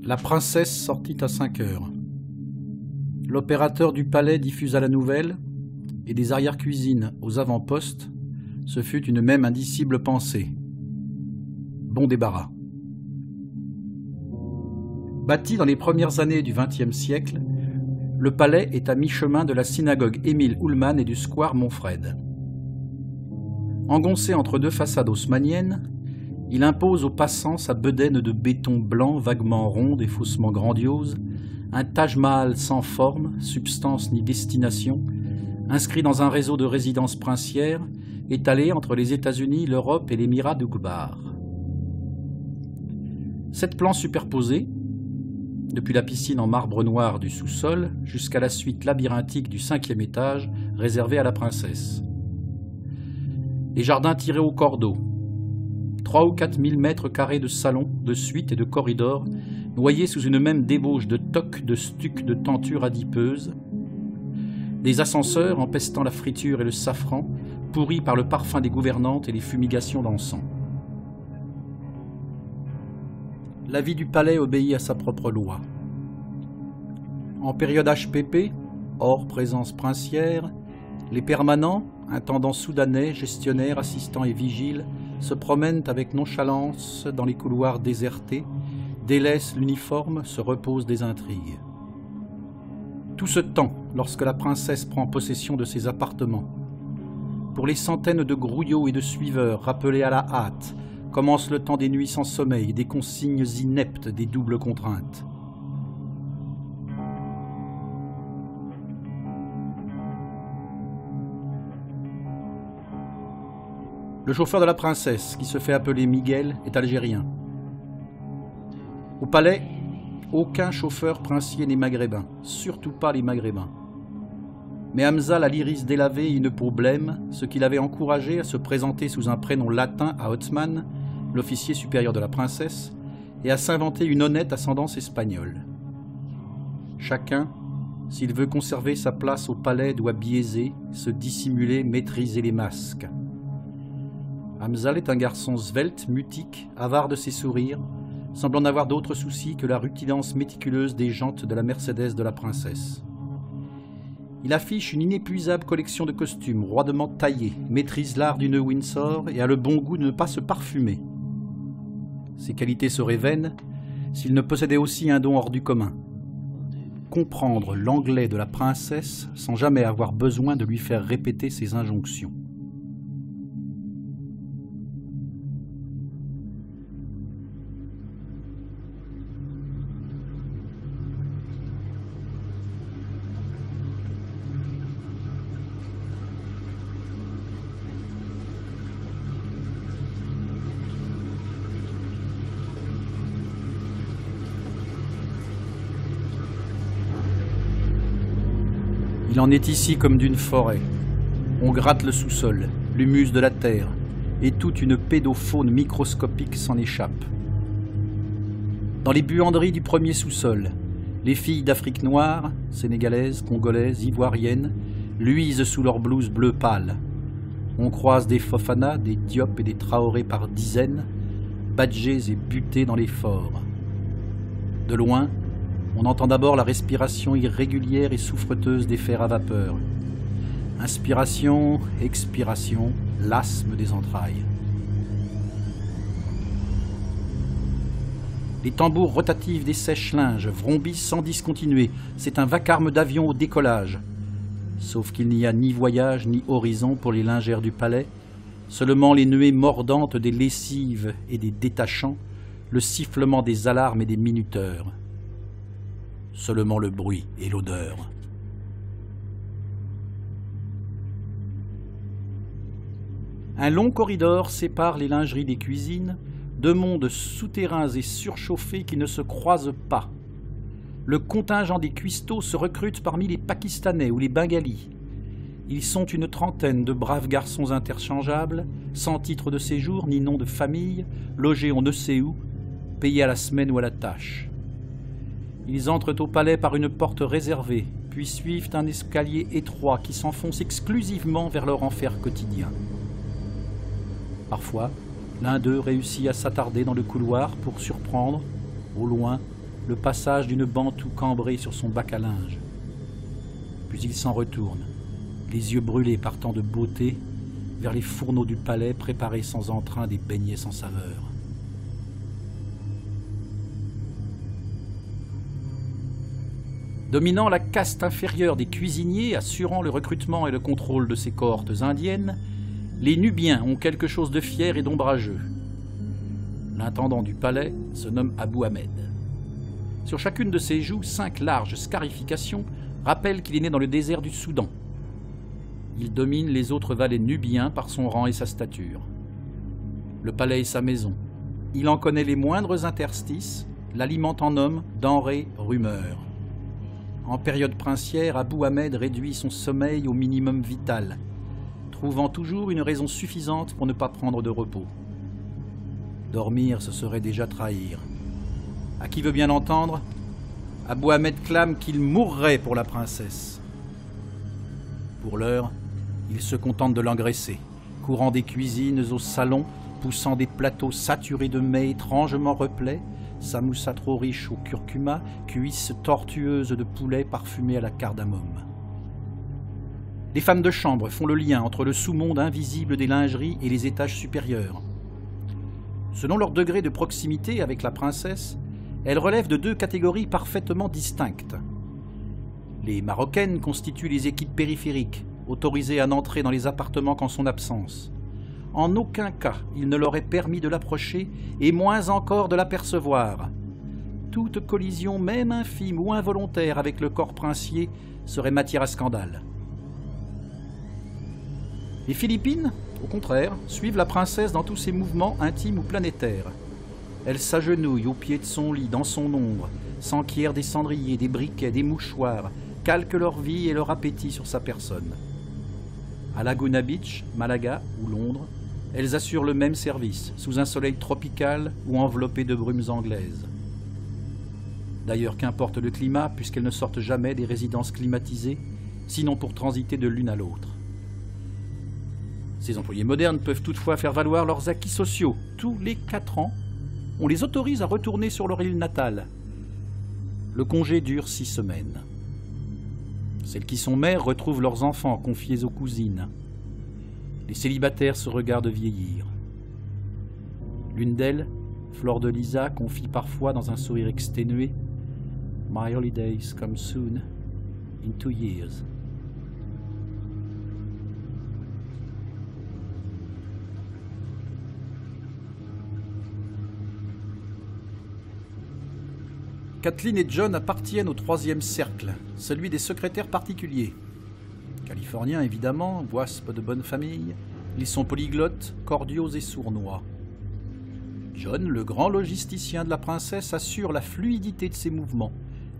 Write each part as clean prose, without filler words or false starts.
La princesse sortit à 5 heures. L'opérateur du palais diffusa la nouvelle, et des arrière-cuisines aux avant-postes, ce fut une même indicible pensée. Bon débarras. Bâti dans les premières années du XXe siècle, le palais est à mi-chemin de la synagogue Émile Ullmann et du square Montfred. Engoncé entre deux façades haussmanniennes, il impose aux passants sa bedaine de béton blanc vaguement ronde et faussement grandiose, un Taj Mahal sans forme, substance ni destination, inscrit dans un réseau de résidences princières, étalé entre les États-Unis, l'Europe et l'Émirat d'Uqbar. 7 plans superposés, depuis la piscine en marbre noir du sous-sol jusqu'à la suite labyrinthique du 5e étage réservé à la princesse. Les jardins tirés au cordeau, 3 ou 4 000 mètres carrés de salons, de suites et de corridors, noyés sous une même débauche de tocs, de stucs, de tentures adipeuses, des ascenseurs empestant la friture et le safran, pourris par le parfum des gouvernantes et les fumigations d'encens. La vie du palais obéit à sa propre loi. En période HPP, hors présence princière, les permanents, intendants soudanais, gestionnaires, assistants et vigiles, se promènent avec nonchalance dans les couloirs désertés, délaissent l'uniforme, se reposent des intrigues. Tout ce temps, lorsque la princesse prend possession de ses appartements, pour les centaines de grouillots et de suiveurs rappelés à la hâte, commence le temps des nuits sans sommeil, des consignes ineptes, des doubles contraintes. Le chauffeur de la princesse, qui se fait appeler Miguel, est algérien. Au palais, aucun chauffeur princier n'est maghrébin, surtout pas les maghrébins. Mais Hamza a l'iris délavé et une peau blême, ce qui l'avait encouragé à se présenter sous un prénom latin à Othman, l'officier supérieur de la princesse, et à s'inventer une honnête ascendance espagnole. Chacun, s'il veut conserver sa place au palais, doit biaiser, se dissimuler, maîtriser les masques. Hamza est un garçon svelte, mutique, avare de ses sourires, semblant n'avoir d'autre souci que la rutilance méticuleuse des jantes de la Mercedes de la princesse. Il affiche une inépuisable collection de costumes roidement taillés, maîtrise l'art du nœud Windsor et a le bon goût de ne pas se parfumer. Ses qualités seraient vaines s'il ne possédait aussi un don hors du commun. Comprendre l'anglais de la princesse sans jamais avoir besoin de lui faire répéter ses injonctions. Il en est ici comme d'une forêt. On gratte le sous-sol, l'humus de la terre, et toute une pédofaune microscopique s'en échappe. Dans les buanderies du premier sous-sol, les filles d'Afrique noire, sénégalaises, congolaises, ivoiriennes, luisent sous leurs blouses bleu pâle. On croise des Fofana, des Diop et des Traoré par dizaines, badgés et butés dans les forts. De loin, on entend d'abord la respiration irrégulière et souffreteuse des fers à vapeur. Inspiration, expiration, l'asthme des entrailles. Les tambours rotatifs des sèche-linges vrombissent sans discontinuer. C'est un vacarme d'avion au décollage. Sauf qu'il n'y a ni voyage ni horizon pour les lingères du palais, seulement les nuées mordantes des lessives et des détachants, le sifflement des alarmes et des minuteurs. Seulement le bruit et l'odeur. Un long corridor sépare les lingeries des cuisines, deux mondes souterrains et surchauffés qui ne se croisent pas. Le contingent des cuistots se recrute parmi les Pakistanais ou les Bengalis. Ils sont une trentaine de braves garçons interchangeables, sans titre de séjour ni nom de famille, logés on ne sait où, payés à la semaine ou à la tâche. Ils entrent au palais par une porte réservée, puis suivent un escalier étroit qui s'enfonce exclusivement vers leur enfer quotidien. Parfois, l'un d'eux réussit à s'attarder dans le couloir pour surprendre, au loin, le passage d'une bantoue cambrée sur son bac à linge. Puis il s'en retourne, les yeux brûlés par tant de beauté, vers les fourneaux du palais préparés sans entrain des beignets sans saveur. Dominant la caste inférieure des cuisiniers, assurant le recrutement et le contrôle de ces cohortes indiennes, les Nubiens ont quelque chose de fier et d'ombrageux. L'intendant du palais se nomme Abou Ahmed. Sur chacune de ses joues, 5 larges scarifications rappellent qu'il est né dans le désert du Soudan. Il domine les autres valets nubiens par son rang et sa stature. Le palais est sa maison. Il en connaît les moindres interstices, l'alimente en hommes, denrées, rumeurs. En période princière, Abou Ahmed réduit son sommeil au minimum vital, trouvant toujours une raison suffisante pour ne pas prendre de repos. Dormir, ce serait déjà trahir. À qui veut bien l'entendre, Abou Ahmed clame qu'il mourrait pour la princesse. Pour l'heure, il se contente de l'engraisser, courant des cuisines au salon, poussant des plateaux saturés de mets étrangement replets, samoussa trop riche au curcuma, cuisses tortueuses de poulet parfumées à la cardamome. Les femmes de chambre font le lien entre le sous-monde invisible des lingeries et les étages supérieurs. Selon leur degré de proximité avec la princesse, elles relèvent de 2 catégories parfaitement distinctes. Les Marocaines constituent les équipes périphériques, autorisées à n'entrer dans les appartements qu'en son absence. En aucun cas il ne leur est permis de l'approcher, et moins encore de l'apercevoir. Toute collision, même infime ou involontaire, avec le corps princier serait matière à scandale. Les Philippines, au contraire, suivent la princesse dans tous ses mouvements intimes ou planétaires. Elles s'agenouillent au pied de son lit, dans son ombre, s'enquièrent des cendriers, des briquets, des mouchoirs, calquent leur vie et leur appétit sur sa personne. À Laguna Beach, Malaga ou Londres, elles assurent le même service, sous un soleil tropical ou enveloppées de brumes anglaises. D'ailleurs, qu'importe le climat, puisqu'elles ne sortent jamais des résidences climatisées, sinon pour transiter de l'une à l'autre. Ces employés modernes peuvent toutefois faire valoir leurs acquis sociaux. Tous les 4 ans, on les autorise à retourner sur leur île natale. Le congé dure 6 semaines. Celles qui sont mères retrouvent leurs enfants confiés aux cousines. Les célibataires se regardent vieillir. L'une d'elles, Fleur de Lisa, confie parfois dans un sourire exténué « My holidays come soon, in 2 years ». Kathleen et John appartiennent au 3e cercle, celui des secrétaires particuliers. Californiens évidemment, waspes de bonne famille, ils sont polyglottes, cordiaux et sournois. John, le grand logisticien de la princesse, assure la fluidité de ses mouvements,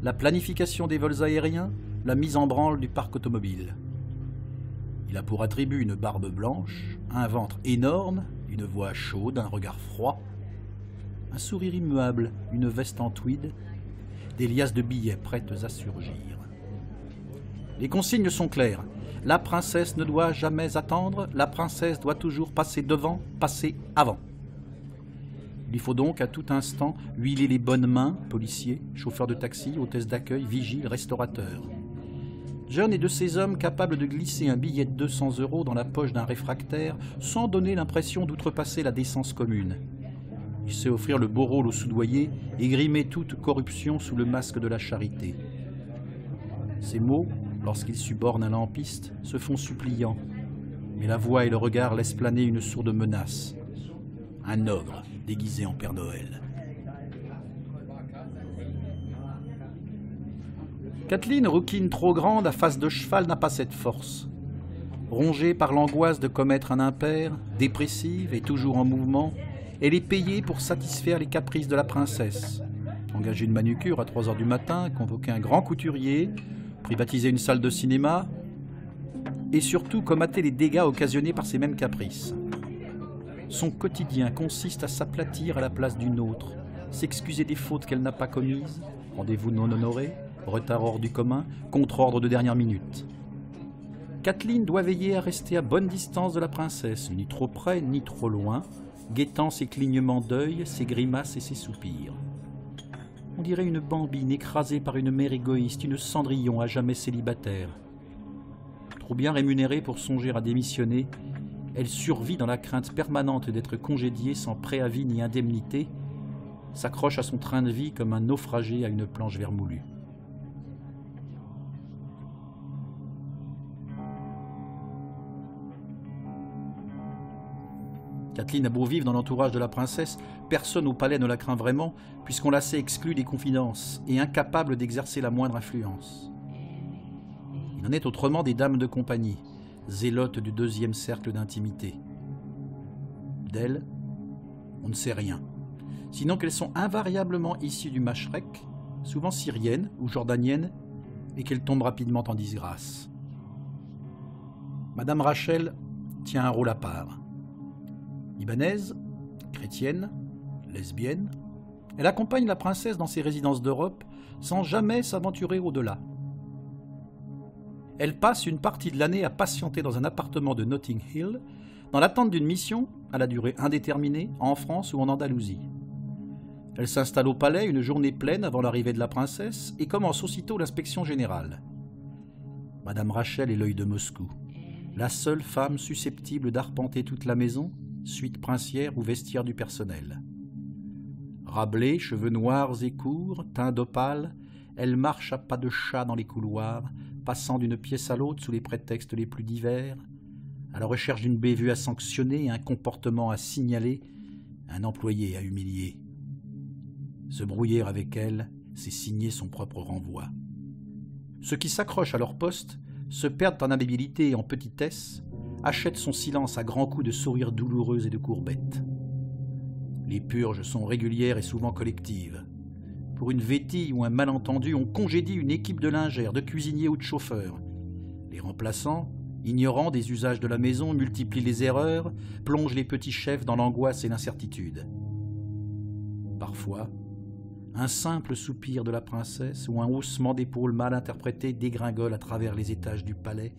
la planification des vols aériens, la mise en branle du parc automobile. Il a pour attribut une barbe blanche, un ventre énorme, une voix chaude, un regard froid, un sourire immuable, une veste en tweed, des liasses de billets prêtes à surgir. Les consignes sont claires. La princesse ne doit jamais attendre, la princesse doit toujours passer devant, passer avant. Il faut donc à tout instant huiler les bonnes mains, policiers, chauffeurs de taxi, hôtesses d'accueil, vigiles, restaurateurs. John est de ces hommes capables de glisser un billet de 200 € dans la poche d'un réfractaire sans donner l'impression d'outrepasser la décence commune. Il sait offrir le beau rôle au soudoyer et grimer toute corruption sous le masque de la charité. Ces mots, lorsqu'il suborne un lampiste, se font suppliants, mais la voix et le regard laissent planer une sourde menace. Un ogre déguisé en Père Noël. Kathleen, rouquine trop grande à face de cheval, n'a pas cette force. Rongée par l'angoisse de commettre un impair, dépressive et toujours en mouvement, elle est payée pour satisfaire les caprices de la princesse. Engager une manucure à 3 heures du matin, convoquer un grand couturier, privatiser une salle de cinéma, et surtout commater les dégâts occasionnés par ces mêmes caprices. Son quotidien consiste à s'aplatir à la place d'une autre, s'excuser des fautes qu'elle n'a pas commises, rendez-vous non honorés, retard hors du commun, contre-ordre de dernière minute. Kathleen doit veiller à rester à bonne distance de la princesse, ni trop près ni trop loin, guettant ses clignements d'œil, ses grimaces et ses soupirs. On dirait une bambine écrasée par une mère égoïste, une Cendrillon à jamais célibataire. Trop bien rémunérée pour songer à démissionner, elle survit dans la crainte permanente d'être congédiée sans préavis ni indemnité, s'accroche à son train de vie comme un naufragé à une planche vermoulue. Kathleen a beau vivre dans l'entourage de la princesse, personne au palais ne la craint vraiment, puisqu'on la sait exclue des confidences et incapable d'exercer la moindre influence. Il en est autrement des dames de compagnie, zélotes du 2e cercle d'intimité. D'elles, on ne sait rien, sinon qu'elles sont invariablement issues du Mashrek, souvent syriennes ou jordaniennes, et qu'elles tombent rapidement en disgrâce. Madame Rachel tient un rôle à part. Libanaise, chrétienne, lesbienne, elle accompagne la princesse dans ses résidences d'Europe sans jamais s'aventurer au-delà. Elle passe une partie de l'année à patienter dans un appartement de Notting Hill, dans l'attente d'une mission, à la durée indéterminée, en France ou en Andalousie. Elle s'installe au palais une journée pleine avant l'arrivée de la princesse et commence aussitôt l'inspection générale. Madame Rachel est l'œil de Moscou, la seule femme susceptible d'arpenter toute la maison, suite princière ou vestiaire du personnel. Rablée, cheveux noirs et courts, teint d'opale, elle marche à pas de chat dans les couloirs, passant d'une pièce à l'autre sous les prétextes les plus divers, à la recherche d'une bévue à sanctionner, un comportement à signaler, un employé à humilier. Se brouiller avec elle, c'est signer son propre renvoi. Ceux qui s'accrochent à leur poste se perdent en amabilité et en petitesse, achètent son silence à grands coups de sourires douloureux et de courbettes. Les purges sont régulières et souvent collectives. Pour une vétille ou un malentendu, on congédie une équipe de lingères, de cuisiniers ou de chauffeurs. Les remplaçants, ignorant des usages de la maison, multiplient les erreurs, plongent les petits chefs dans l'angoisse et l'incertitude. Parfois, un simple soupir de la princesse ou un haussement d'épaule mal interprété dégringole à travers les étages du palais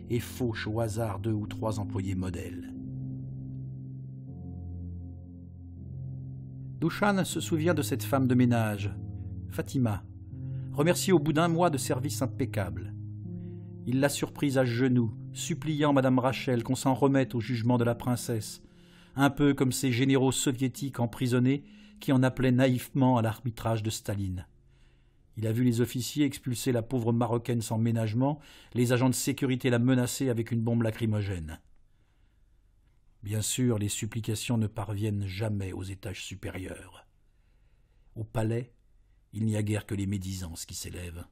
et fauche au hasard 2 ou 3 employés modèles. Dushan se souvient de cette femme de ménage, Fatima, remerciée au bout d'1 mois de service impeccable. Il l'a surprise à genoux, suppliant Madame Rachel qu'on s'en remette au jugement de la princesse, un peu comme ces généraux soviétiques emprisonnés qui en appelaient naïvement à l'arbitrage de Staline. Il a vu les officiers expulser la pauvre Marocaine sans ménagement, les agents de sécurité la menacer avec une bombe lacrymogène. Bien sûr, les supplications ne parviennent jamais aux étages supérieurs. Au palais, il n'y a guère que les médisances qui s'élèvent.